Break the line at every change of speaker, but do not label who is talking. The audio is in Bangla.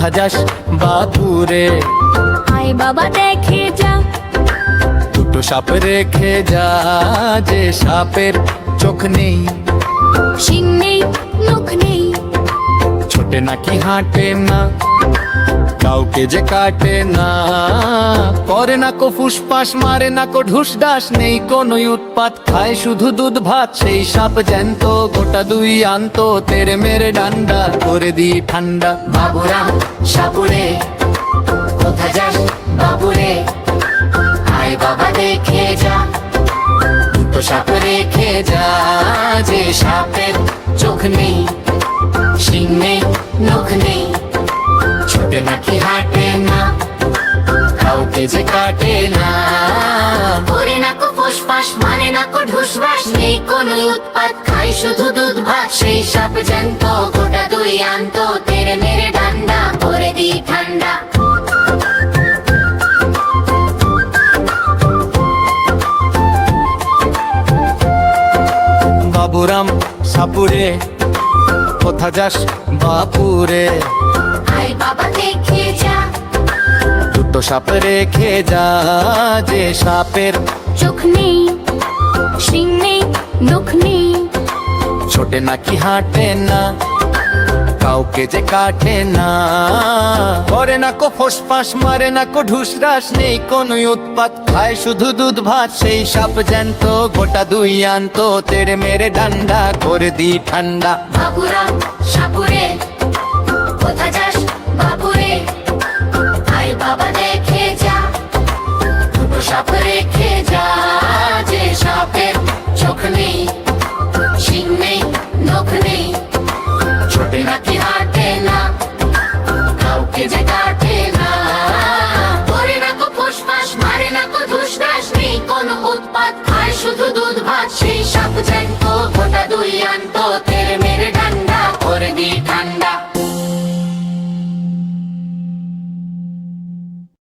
কোথা যাস বাপুরে?
আয় বাবা দেখে যা,
দুটো সাপ রেখে যা, যে সাপের চোখ নেই,
শিং নেই, নখ নেই,
ছোটে নাকি হাঁটে না, কাউকে যে কাটে না, করে না কো ফুসফাস, মারে না কো ঢুস ডাস, নেই কোনো উৎপাত, খায় শুধু দুধ ভাত। সেই সাপ জ্যান্ত গোটা দুই আনত, তেরে মেরে ডান্ডা করে দি ঠান্ডা।
বাবুরাম সাপুরে, কোথা যাস বাবুরে? আয় বাবা দেখে যা, দুটো সাপ রেখে যা, যে সাপের চোখ নেই, শিং নেই, নখ নেই, ছোটে নাকি হাঁটে না, কাউকে যে কাটে না, করে না কো ফুসফাস, মানে না কো ঢুসবাস, নেই কোনো উৎপাত, খাই শুধু দুধ ভাত। সেই সাপ জ্যান্ত গোটা দুই আনত, তেরে মেরে ডান্ডা করে দি ঠান্ডা।
বাবুরাম সাপুরে, কোথা যাস বাপুরে?
আয় বাবা দেখে যা,
দুটো সাপ রেখে যা, যে সাপের
চোখ নেই, শিং নেই, নখ নেই,
ছোটে নাকি হাঁটে না, কাউকে যে কাটে না, করে না কো ফোসফাস, মারে না কো ঢুসরাস, নেই কোনো উৎপাত, খায় শুধু দুধ ভাত। সেই সাপ জ্যান্ত গোটা দুই আনত, তেরে মেরে ডান্ডা করে দি ঠান্ডা।
বাবুরাম সাপুরে, কোথা যাস বাপুরে? আয় বাবা দেখে যা, দুটো সাপ রেখে যা, যে সাপের চোখ নেই, শিং নেই, নখ নেই, ছোটে নাকি হাঁটে না, কাউকে যে কাটে না, করে না কো ফুসফাস, মারে না কো ঢুসঢাস, নেই কোনো উৎপাত, খায় শুধু দুধ ভাত। সেই সাপ জ্যান্ত গোটা দুই আনত,